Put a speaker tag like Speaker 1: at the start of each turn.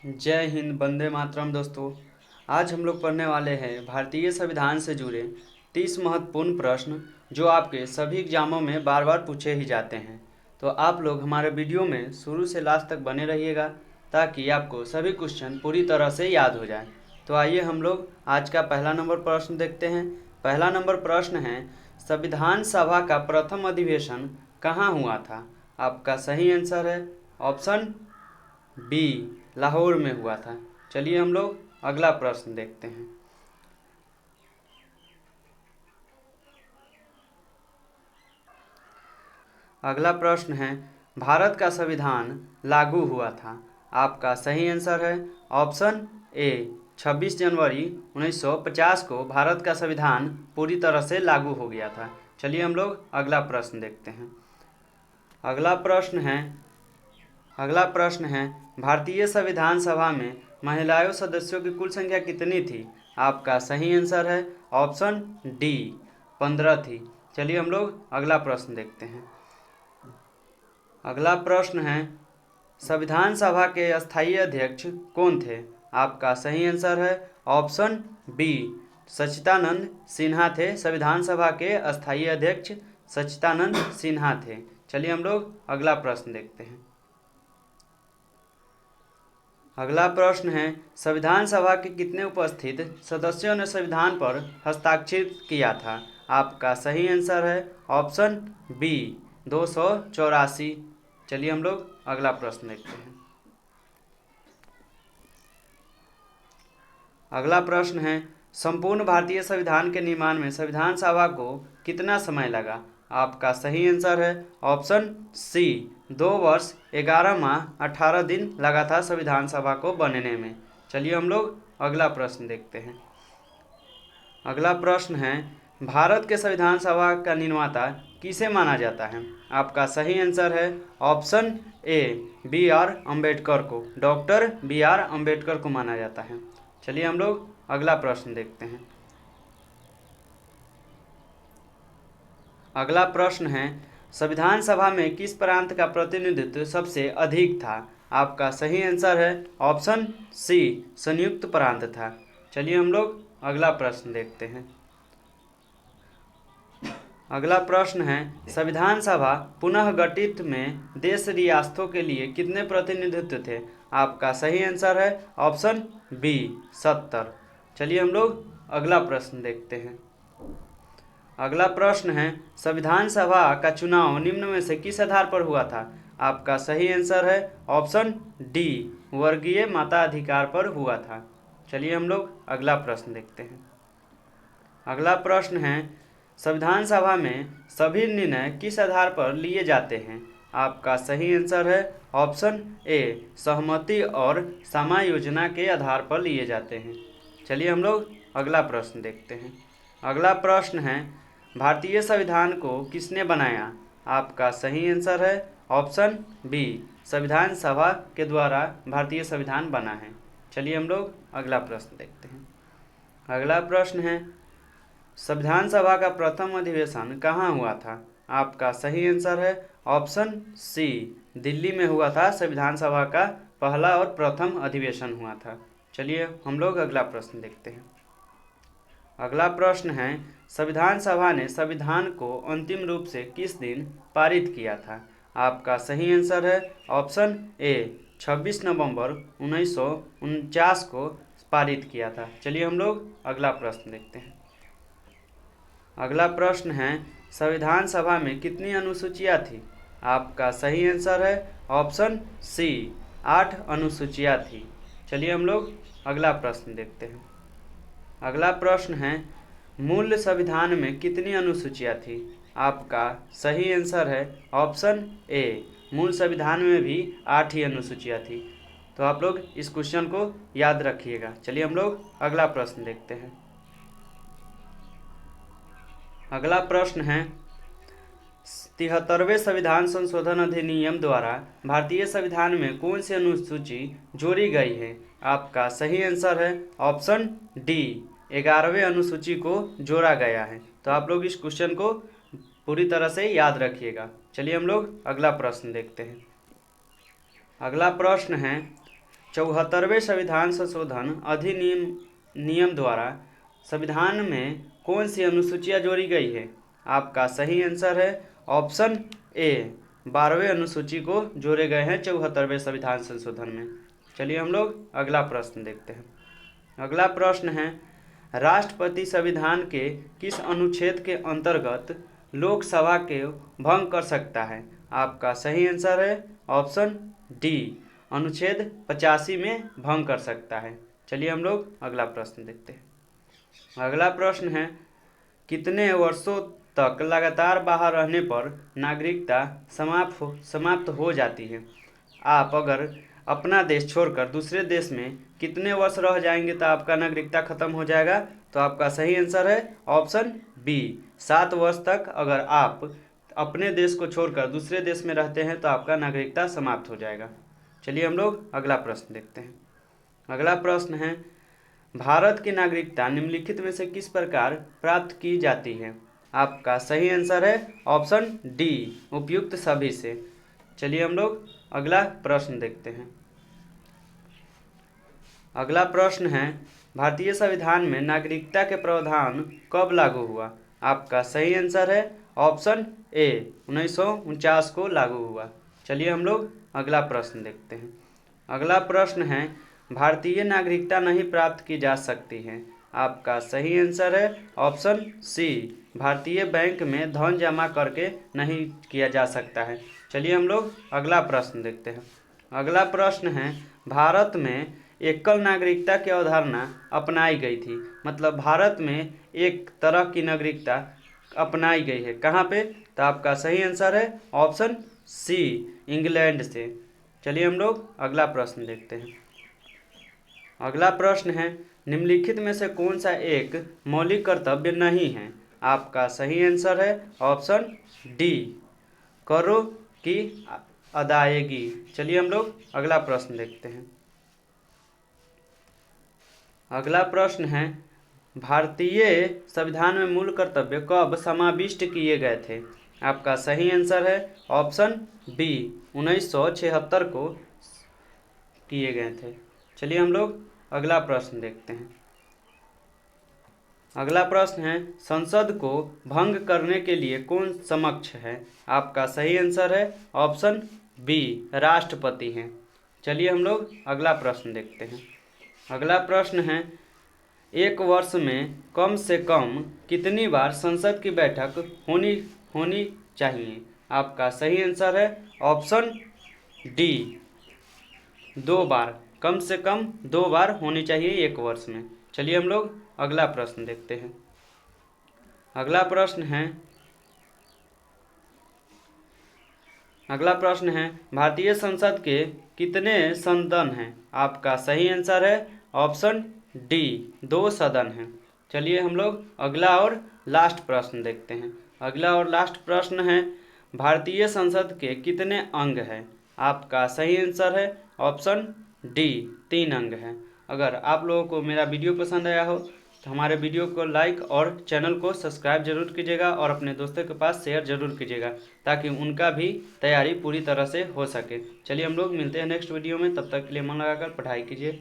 Speaker 1: जय हिंद, वंदे मातरम। दोस्तों, आज हम लोग पढ़ने वाले हैं भारतीय संविधान से जुड़े 30 महत्वपूर्ण प्रश्न जो आपके सभी एग्जामों में बार बार पूछे ही जाते हैं। तो आप लोग हमारे वीडियो में शुरू से लास्ट तक बने रहिएगा ताकि आपको सभी क्वेश्चन पूरी तरह से याद हो जाए। तो आइए हम लोग आज का पहला नंबर प्रश्न देखते हैं। पहला नंबर प्रश्न है, संविधान सभा का प्रथम अधिवेशन कहाँ हुआ था? आपका सही आंसर है ऑप्शन बी, लाहौर में हुआ था। चलिए हम लोग अगला प्रश्न देखते हैं। अगला प्रश्न है, भारत का संविधान लागू हुआ था? आपका सही आंसर है ऑप्शन ए, 26 जनवरी 1950 को भारत का संविधान पूरी तरह से लागू हो गया था। चलिए हम लोग अगला प्रश्न देखते हैं। अगला प्रश्न है, भारतीय संविधान सभा में महिलाओं सदस्यों की कुल संख्या कितनी थी? आपका सही आंसर है ऑप्शन डी, 15 थी। चलिए हम लोग अगला प्रश्न देखते हैं। अगला प्रश्न है, संविधान सभा के अस्थायी अध्यक्ष कौन थे? आपका सही आंसर है ऑप्शन बी, सच्चिदानंद सिन्हा थे। संविधान सभा के अस्थायी अध्यक्ष सच्चिदानंद सिन्हा थे। चलिए हम लोग अगला प्रश्न देखते हैं। अगला प्रश्न है, संविधान सभा के कितने उपस्थित सदस्यों ने संविधान पर हस्ताक्षर किया था? आपका सही आंसर है ऑप्शन बी, 284। चलिए हम लोग अगला प्रश्न देखते हैं। अगला प्रश्न है, संपूर्ण भारतीय संविधान के निर्माण में संविधान सभा को कितना समय लगा? आपका सही आंसर है ऑप्शन सी, 2 वर्ष 11 माह 18 दिन लगा था संविधान सभा को बनने में। चलिए हम लोग अगला प्रश्न देखते हैं। अगला प्रश्न है, भारत के संविधान सभा का निर्माता किसे माना जाता है? आपका सही आंसर है option A, B R Ambedkar को। डॉक्टर बी आर अम्बेडकर को माना जाता है। चलिए हम लोग अगला प्रश्न देखते हैं। अगला प्रश्न है, संविधान सभा में किस प्रांत का प्रतिनिधित्व सबसे अधिक था? आपका सही आंसर है ऑप्शन सी, संयुक्त प्रांत था। चलिए हम लोग अगला प्रश्न देखते हैं। अगला प्रश्न है, संविधान सभा पुनः गठित में देश रियासतों के लिए कितने प्रतिनिधित्व थे? आपका सही आंसर है ऑप्शन बी, 70। चलिए हम लोग अगला प्रश्न देखते हैं। अगला प्रश्न है, संविधान सभा का चुनाव निम्न में से किस आधार पर हुआ था? आपका सही आंसर है ऑप्शन डी, वर्गीय मताधिकार पर हुआ था। चलिए हम लोग अगला प्रश्न देखते हैं। अगला प्रश्न है, संविधान सभा में सभी निर्णय किस आधार पर लिए जाते हैं? आपका सही आंसर है ऑप्शन ए, सहमति और समायोजना के आधार पर लिए जाते हैं। चलिए हम लोग अगला प्रश्न देखते हैं। अगला प्रश्न है, भारतीय संविधान को किसने बनाया? आपका सही आंसर है ऑप्शन बी, संविधान सभा के द्वारा भारतीय संविधान बना है। चलिए हम लोग अगला प्रश्न देखते हैं। अगला प्रश्न है, संविधान सभा का प्रथम अधिवेशन कहाँ हुआ था? आपका सही आंसर है ऑप्शन सी, दिल्ली में हुआ था। संविधान सभा का पहला और प्रथम अधिवेशन हुआ था। चलिए हम लोग अगला प्रश्न देखते हैं। अगला प्रश्न है, संविधान सभा ने संविधान को अंतिम रूप से किस दिन पारित किया था? आपका सही आंसर है ऑप्शन ए, 26 नवंबर 1949 को पारित किया था। चलिए हम लोग अगला प्रश्न देखते हैं। अगला प्रश्न है, संविधान सभा में कितनी अनुसूचियाँ थी? आपका सही आंसर है ऑप्शन सी, 8 अनुसूचियाँ थी। चलिए हम लोग अगला प्रश्न देखते हैं। अगला प्रश्न है, मूल संविधान में कितनी अनुसूचियाँ थी? आपका सही आंसर है ऑप्शन ए, मूल संविधान में भी 8 ही अनुसूचियाँ थी। तो आप लोग इस क्वेश्चन को याद रखिएगा। चलिए हम लोग अगला प्रश्न देखते हैं। अगला प्रश्न है, 73वें संविधान संशोधन अधिनियम द्वारा भारतीय संविधान में कौन सी अनुसूची जोड़ी गई है? आपका सही आंसर है ऑप्शन डी, 11वें अनुसूची को जोड़ा गया है। तो आप लोग इस क्वेश्चन को पूरी तरह से याद रखिएगा। चलिए हम लोग अगला प्रश्न देखते हैं। अगला प्रश्न है, 74वें संविधान संशोधन अधिनियम द्वारा संविधान में कौन सी अनुसूचियां जोड़ी गई है? आपका सही आंसर है ऑप्शन ए 12वें अनुसूची को जोड़े गए हैं 74वें संविधान संशोधन में। चलिए हम लोग अगला प्रश्न देखते हैं। अगला प्रश्न है, राष्ट्रपति संविधान के किस अनुच्छेद के अंतर्गत लोकसभा के भंग कर सकता है? आपका सही आंसर है ऑप्शन डी अनुच्छेद 85 में भंग कर सकता है। चलिए हम लोग अगला प्रश्न देखते हैं। अगला प्रश्न है, कितने वर्षों तक लगातार बाहर रहने पर नागरिकता समाप्त हो जाती है? आप अगर अपना देश छोड़कर दूसरे देश में कितने वर्ष रह जाएंगे तो आपका नागरिकता खत्म हो जाएगा? तो आपका सही आंसर है ऑप्शन बी 7 वर्ष तक अगर आप अपने देश को छोड़कर दूसरे देश में रहते हैं तो आपका नागरिकता समाप्त हो जाएगा। चलिए हम लोग अगला प्रश्न देखते हैं। अगला प्रश्न है, भारत की नागरिकता निम्नलिखित में से किस प्रकार प्राप्त की जाती है? आपका सही आंसर है ऑप्शन डी उपयुक्त सभी से। चलिए हम लोग अगला प्रश्न देखते हैं। अगला प्रश्न है, भारतीय संविधान में नागरिकता के प्रावधान कब लागू हुआ? आपका सही आंसर है ऑप्शन ए 1949 को लागू हुआ। चलिए हम लोग अगला प्रश्न देखते हैं। अगला प्रश्न है, भारतीय नागरिकता नहीं प्राप्त की जा सकती है। आपका सही आंसर है ऑप्शन सी भारतीय बैंक में धन जमा करके नहीं किया जा सकता है। चलिए हम लोग अगला प्रश्न देखते हैं। अगला प्रश्न है, भारत में एकल नागरिकता की अवधारणा अपनाई गई थी, मतलब भारत में एक तरह की नागरिकता अपनाई गई है, कहाँ पे? तो आपका सही आंसर है ऑप्शन सी इंग्लैंड से। चलिए हम लोग अगला प्रश्न देखते हैं। अगला प्रश्न है, निम्नलिखित में से कौन सा एक मौलिक कर्तव्य नहीं है? आपका सही आंसर है ऑप्शन डी करों की अदायगी। चलिए हम लोग अगला प्रश्न देखते हैं। अगला प्रश्न है, भारतीय संविधान में मूल कर्तव्य कब समाविष्ट किए गए थे? आपका सही आंसर है ऑप्शन बी 1976 को किए गए थे। चलिए हम लोग अगला प्रश्न देखते हैं। अगला प्रश्न है, संसद को भंग करने के लिए कौन समक्ष है? आपका सही आंसर है ऑप्शन बी राष्ट्रपति हैं। चलिए हम लोग अगला प्रश्न देखते हैं। अगला प्रश्न है, एक वर्ष में कम से कम कितनी बार संसद की बैठक होनी चाहिए? आपका सही आंसर है ऑप्शन डी 2 बार, कम से कम 2 बार होनी चाहिए एक वर्ष में। चलिए हम लोग अगला प्रश्न देखते हैं। अगला प्रश्न है, भारतीय संसद के कितने सदन हैं? आपका सही आंसर है ऑप्शन डी 2 सदन हैं। चलिए हम लोग अगला और लास्ट प्रश्न देखते हैं। अगला और लास्ट प्रश्न है, भारतीय संसद के कितने अंग हैं? आपका सही आंसर है ऑप्शन डी 3 अंग हैं। अगर आप लोगों को मेरा वीडियो पसंद आया हो तो हमारे वीडियो को लाइक और चैनल को सब्सक्राइब जरूर कीजिएगा और अपने दोस्तों के पास शेयर जरूर कीजिएगा ताकि उनका भी तैयारी पूरी तरह से हो सके। चलिए हम लोग मिलते हैं नेक्स्ट वीडियो में, तब तक के लिए मन लगाकर पढ़ाई कीजिए।